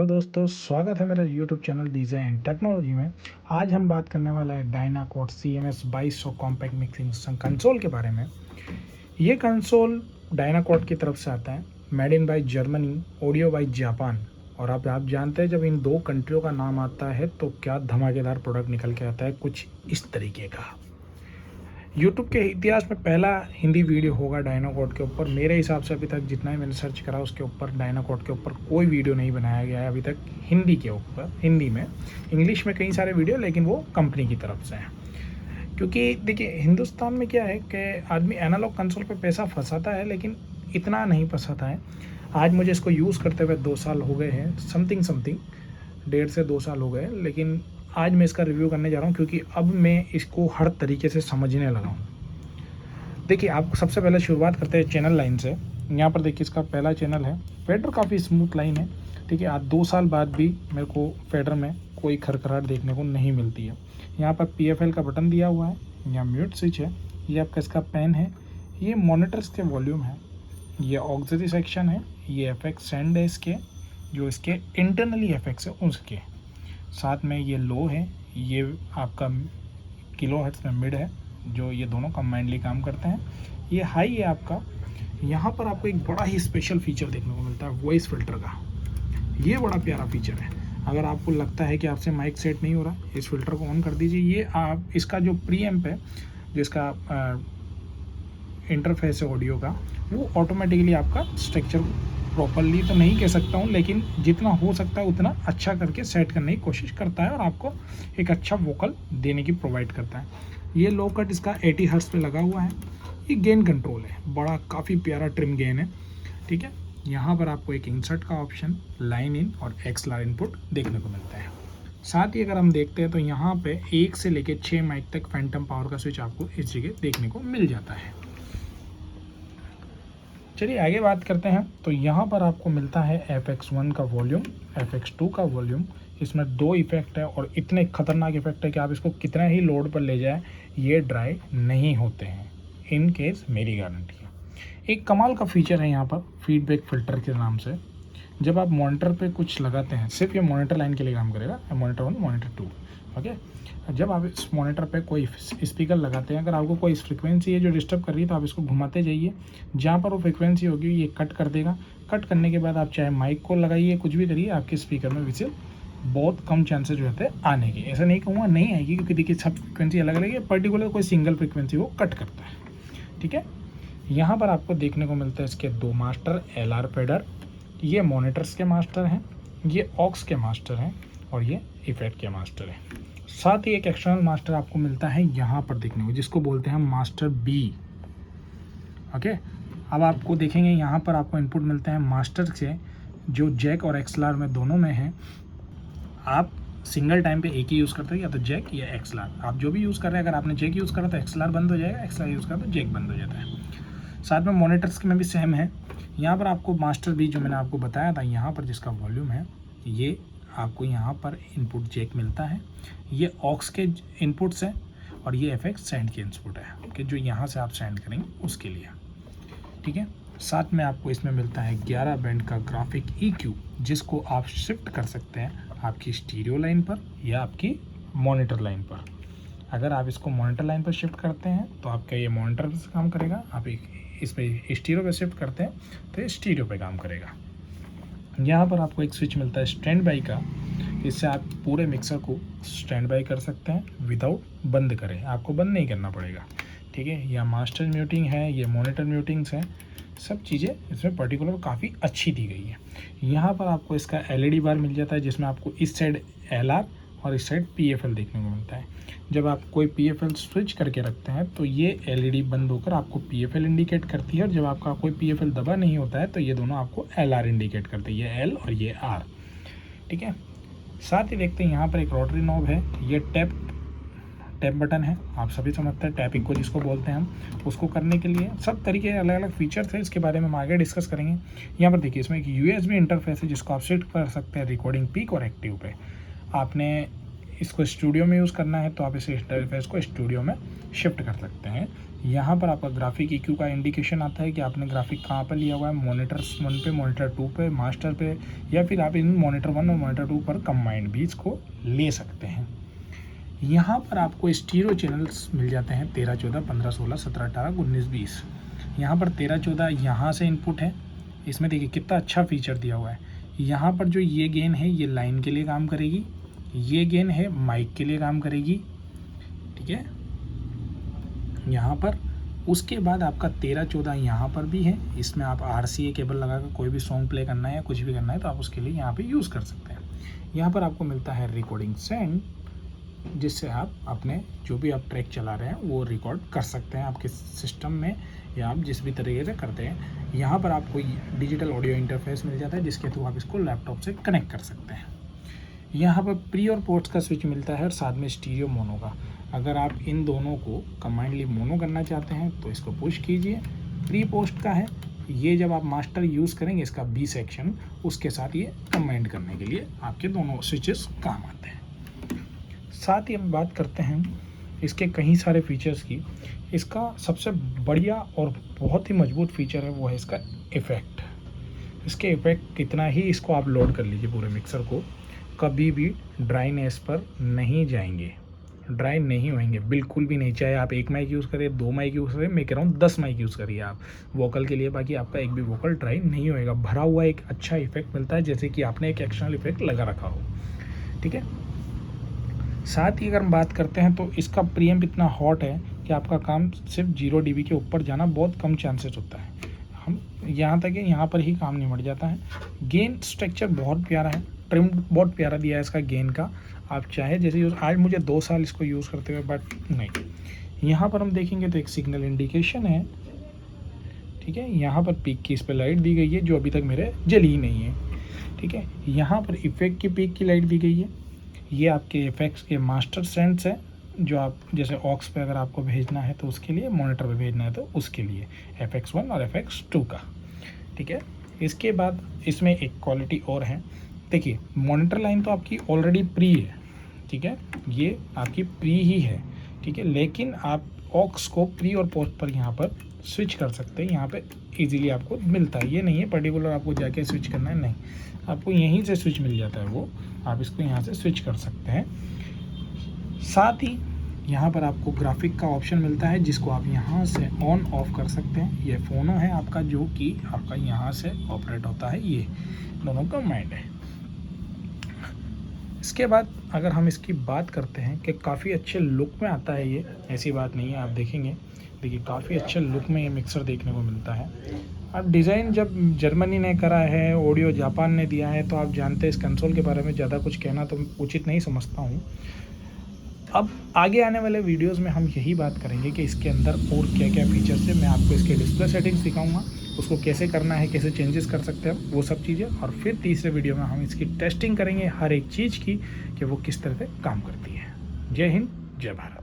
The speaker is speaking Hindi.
हेलो दोस्तों, स्वागत है मेरा YouTube channel DJ and technology में। आज हम बात करने वाला है डायनाकोड CMS 2200 कॉम्पैक्ट मिक्सिंग कंसोल के बारे में। ये कंसोल डायनाकोड की तरफ से आता है, made in by Germany, audio by Japan. और अब आप जानते हैं जब इन दो कंट्रियों का नाम आता है तो क्या धमाकेदार प्रोडक्ट निकल के आता है, कुछ इस तरीके का। यूट्यूब के इतिहास में पहला हिंदी वीडियो होगा डायनाकोड के ऊपर। मेरे हिसाब से अभी तक जितना ही मैंने सर्च करा उसके ऊपर डायनाकोड के ऊपर कोई वीडियो नहीं बनाया गया है अभी तक हिंदी के ऊपर। हिंदी में, इंग्लिश में कई सारे वीडियो, लेकिन वो कंपनी की तरफ से हैं। क्योंकि देखिए हिंदुस्तान में क्या है कि आदमी एनालॉग कंसोल पे पैसा फंसाता है, लेकिन इतना नहीं फंसाता है। आज मुझे इसको यूज़ करते हुए 2 साल हो गए हैं, समथिंग 1.5 से 2 साल हो गए, लेकिन आज मैं इसका रिव्यू करने जा रहा हूँ क्योंकि अब मैं इसको हर तरीके से समझने लगा हूँ। देखिए, आप सबसे पहले शुरुआत करते हैं चैनल लाइन से। यहाँ पर देखिए इसका पहला चैनल है। फेडर काफ़ी स्मूथ लाइन है, ठीक है। आज 2 साल बाद भी मेरे को फेडर में कोई खरखराहट देखने को नहीं मिलती है। यहाँ पर PFL का बटन दिया हुआ है, यहाँ म्यूट स्विच है, ये आपका इसका पेन है, ये मॉनिटर्स के वॉल्यूम है, ये ऑक्सिलरी सेक्शन है, ये FX सेंड है इसके, जो इसके इंटरनली FX है उसके साथ में, ये लो है, ये आपका किलोहर्ट्ज़ में मिड है, जो ये दोनों कंबाइंडली काम करते हैं। ये हाई है आपका। यहाँ पर आपको एक बड़ा ही स्पेशल फीचर देखने को मिलता है वॉइस फिल्टर का। ये बड़ा प्यारा फीचर है। अगर आपको लगता है कि आपसे माइक सेट नहीं हो रहा, इस फिल्टर को ऑन कर दीजिए। ये आप इसका जो प्री एम्प है, जो इसका इंटरफेस है ऑडियो का, वो ऑटोमेटिकली आपका स्ट्रक्चर प्रॉपरली तो नहीं कह सकता हूँ, लेकिन जितना हो सकता है उतना अच्छा करके सेट करने की कोशिश करता है और आपको एक अच्छा वोकल देने की प्रोवाइड करता है। ये लो कट इसका 80 हर्ट्ज़ पे लगा हुआ है। ये गेन कंट्रोल है, बड़ा काफ़ी प्यारा ट्रिम गेन है, ठीक है। यहाँ पर आपको एक इंसर्ट का ऑप्शन, लाइन इन और XLR इनपुट देखने को मिलता है। साथ ही अगर हम देखते हैं तो यहाँ पे 1 से लेकर 6 माइक तक फैंटम पावर का स्विच आपको इस जगह देखने को मिल जाता है। चलिए आगे बात करते हैं। तो यहाँ पर आपको मिलता है FX1 का वॉल्यूम, FX2 का वॉल्यूम। इसमें 2 इफेक्ट है और इतने खतरनाक इफेक्ट है कि आप इसको कितना ही लोड पर ले जाएं, ये ड्राई नहीं होते हैं, इन केस मेरी गारंटी है। एक कमाल का फीचर है यहाँ पर फीडबैक फ़िल्टर के नाम से। जब आप मॉनिटर पे कुछ लगाते हैं, सिर्फ ये मॉनिटर लाइन के लिए काम करेगा, मॉनिटर 1 मॉनिटर 2, ओके। जब आप इस मॉनिटर पे कोई स्पीकर लगाते हैं, अगर आपको कोई फ्रिक्वेंसी है जो डिस्टर्ब कर रही है तो आप इसको घुमाते जाइए, जहाँ पर वो फ्रिक्वेंसी होगी ये कट कर देगा। कट करने के बाद आप चाहे माइक को लगाइए, कुछ भी करिए, आपके स्पीकर में विजिल बहुत कम चांसेस जो होते हैं आने के। ऐसा नहीं कहूँगा नहीं आएगी, क्योंकि देखिए सब फ्रिक्वेंसी अलग अलग है, पर्टिकुलर कोई सिंगल फ्रिक्वेंसी वो कट करता है, ठीक है। यहाँ पर आपको देखने को मिलता है इसके 2 मास्टर LR फेडर। ये मॉनिटर्स के मास्टर हैं, ये ऑक्स के मास्टर हैं और ये इफेक्ट के मास्टर हैं। साथ ही एक एक्सटर्नल मास्टर आपको मिलता है यहाँ पर देखने को, जिसको बोलते हैं मास्टर B, ओके। अब आपको देखेंगे यहाँ पर आपको इनपुट मिलते हैं मास्टर से, जो जैक और XLR में दोनों में है। आप सिंगल टाइम पे एक ही यूज़ करते हो, या तो जैक या XLR, आप जो भी यूज़ कर रहे हैं। अगर आपने जैक यूज़ करा तो XLR बंद हो जाएगा, XLR यूज़ करा तो जैक बंद हो जाता है। साथ में मॉनिटर्स में भी सेम है। यहाँ पर आपको मास्टर B जो मैंने आपको बताया था, यहाँ पर जिसका वॉल्यूम है, ये आपको यहाँ पर इनपुट जैक मिलता है। ये ऑक्स के इनपुट्स हैं और ये FX सेंड के इनपुट है, कि जो यहाँ से आप सेंड करेंगे उसके लिए, ठीक है। साथ में आपको इसमें मिलता है 11 बैंड का ग्राफिक EQ, जिसको आप शिफ्ट कर सकते हैं आपकी स्टीरियो लाइन पर या आपकी मॉनिटर लाइन पर। अगर आप इसको मॉनिटर लाइन पर शिफ्ट करते हैं तो आपका ये मॉनिटर पर काम करेगा, आप इस पर स्टीरियो पे शिफ्ट करते हैं तो ये स्टीरियो पे काम करेगा। यहाँ पर आपको एक स्विच मिलता है स्टैंड बाई का, इससे आप पूरे मिक्सर को स्टैंड बाई कर सकते हैं विदाउट बंद करें, आपको बंद नहीं करना पड़ेगा, ठीक है। यह मास्टर म्यूटिंग है, ये मॉनिटर म्यूटिंग्स हैं, सब चीज़ें इसमें पर्टिकुलर काफ़ी अच्छी दी गई है। यहाँ पर आपको इसका LED बार मिल जाता है, जिसमें आपको इस साइड LR और इस साइड PFL देखने को मिलता है। जब आप कोई PFL स्विच करके रखते हैं तो ये LED बंद होकर आपको PFL इंडिकेट करती है, और जब आपका कोई PFL दबा नहीं होता है तो ये दोनों आपको LR इंडिकेट करते हैं, ये L और ये R, ठीक है। साथ ही देखते हैं यहाँ पर एक रोटरी नॉब है, ये टैप बटन है, आप सभी समझते हैं टैपिंग को जिसको बोलते हैं हम, उसको करने के लिए सब तरीके अलग अलग फीचर्स हैं, इसके बारे में हम आगे डिस्कस करेंगे। यहाँ पर देखिए इसमें एक USB इंटरफेस है, जिसको आप सेट कर सकते हैं रिकॉर्डिंग पीक और एक्टिव पे। आपने इसको स्टूडियो में यूज़ करना है तो आप इस इंटरफेस को स्टूडियो में शिफ्ट कर सकते हैं, यहाँ पर आपका ग्राफिक EQ का इंडिकेशन आता है कि आपने ग्राफिक कहाँ पर लिया हुआ है, मॉनिटर 1 पे, मॉनिटर 2 पे, मास्टर पे, या फिर आप इन मॉनिटर 1 और मॉनिटर 2 पर कंबाइंड भी इसको ले सकते हैं। यहाँ पर आपको स्टीरियो चैनल्स मिल जाते हैं 13, 14, 15, 16, 17, 18, 19, 20। यहाँ पर 13, 14 यहाँ से इनपुट है। इसमें देखिए कितना अच्छा फीचर दिया हुआ है। यहाँ पर जो ये गेन है ये लाइन के लिए काम करेगी, ये गेन है माइक के लिए काम करेगी, ठीक है। यहाँ पर उसके बाद आपका 13, 14 यहाँ पर भी है। इसमें आप RCA केबल लगाकर कोई भी सॉन्ग प्ले करना है या कुछ भी करना है तो आप उसके लिए यहाँ पे यूज़ कर सकते हैं। यहाँ पर आपको मिलता है रिकॉर्डिंग सेंड, जिससे आप अपने जो भी आप ट्रैक चला रहे हैं वो रिकॉर्ड कर सकते हैं आपके सिस्टम में, या आप जिस भी तरीके से करते हैं। यहाँ पर आपको डिजिटल ऑडियो इंटरफेस मिल जाता है जिसके थ्रू आप इसको लैपटॉप से कनेक्ट कर सकते हैं। यहाँ पर प्री और पोस्ट का स्विच मिलता है और साथ में स्टीरियो मोनो का। अगर आप इन दोनों को कंबाइंडली मोनो करना चाहते हैं तो इसको पुश कीजिए। प्री पोस्ट का है ये, जब आप मास्टर यूज़ करेंगे इसका B सेक्शन, उसके साथ ये कंबाइंड करने के लिए आपके दोनों स्विचेस काम आते हैं। साथ ही हम बात करते हैं इसके कई सारे फीचर्स की। इसका सबसे बढ़िया और बहुत ही मजबूत फीचर है वो है इसका इफ़ेक्ट। इसके इफ़ेक्ट कितना ही इसको आप लोड कर लीजिए पूरे मिक्सर को, कभी भी ड्राइनेस पर नहीं जाएंगे, ड्राई नहीं होंगे बिल्कुल भी नहीं। चाहे आप 1 माइक यूज़ करें, 2 माइक यूज़ करें, मैं कह रहा हूँ 10 माइक यूज़ करिए आप वोकल के लिए, बाकी आपका एक भी वोकल ड्राई नहीं होएगा। भरा हुआ एक अच्छा इफेक्ट मिलता है, जैसे कि आपने एक एक्सटर्नल इफेक्ट लगा रखा हो, ठीक है। साथ ही अगर हम बात करते हैं तो इसका प्रीएम्प इतना हॉट है कि आपका काम सिर्फ 0 dB के ऊपर जाना बहुत कम चांसेस होता है। हम यहाँ तक है यहाँ पर ही काम निमट जाता है। गेन स्ट्रक्चर बहुत प्यारा है, ट्रिम बहुत प्यारा दिया है इसका गेन का। आप चाहे जैसे यूज़, आज मुझे 2 साल इसको यूज़ करते हुए, बट नहीं। यहाँ पर हम देखेंगे तो एक सिग्नल इंडिकेशन है, ठीक है। यहाँ पर पीक की इस पर लाइट दी गई है जो अभी तक मेरे जली ही नहीं है, ठीक है। यहाँ पर इफेक्ट की पीक की लाइट दी गई है। ये आपके इफेक्ट्स के मास्टर सेंट्स है, जो आप जैसे ऑक्स पे अगर आपको भेजना है तो उसके लिए, मॉनिटर पे भेजना है तो उसके लिए, FX1 और FX2 का, ठीक है। इसके बाद इसमें एक क्वालिटी और है, देखिए मॉनिटर लाइन तो आपकी ऑलरेडी प्री है, ठीक है, ये आपकी प्री ही है, ठीक है। लेकिन आप ऑक्स को प्री और पोस्ट पर यहाँ पर स्विच कर सकते हैं, यहाँ पे इजीली आपको मिलता है। ये नहीं है पर्टिकुलर आपको जाके स्विच करना है, नहीं, आपको यहीं से स्विच मिल जाता है, वो आप इसको यहाँ से स्विच कर सकते हैं। साथ ही यहाँ पर आपको ग्राफिक का ऑप्शन मिलता है जिसको आप यहाँ से ऑन ऑफ कर सकते हैं। ये फ़ोनो है आपका जो कि आपका यहाँ से ऑपरेट होता है, ये दोनों कंबाइंड है। इसके बाद अगर हम इसकी बात करते हैं कि काफ़ी अच्छे लुक में आता है ये, ऐसी बात नहीं है, आप देखेंगे, देखिए काफ़ी अच्छे लुक में ये मिक्सर देखने को मिलता है। अब डिज़ाइन जब जर्मनी ने करा है, ऑडियो जापान ने दिया है, तो आप जानते हैं इस कंसोल के बारे में ज़्यादा कुछ कहना तो उचित नहीं समझता हूँ। अब आगे आने वाले वीडियोस में हम यही बात करेंगे कि इसके अंदर और क्या क्या फीचर्स है। मैं आपको इसके डिस्प्ले सेटिंग्स दिखाऊंगा, उसको कैसे करना है, कैसे चेंजेस कर सकते हैं, वो सब चीज़ें। और फिर तीसरे वीडियो में हम इसकी टेस्टिंग करेंगे हर एक चीज़ की कि वो किस तरह से काम करती है। जय हिंद, जय भारत।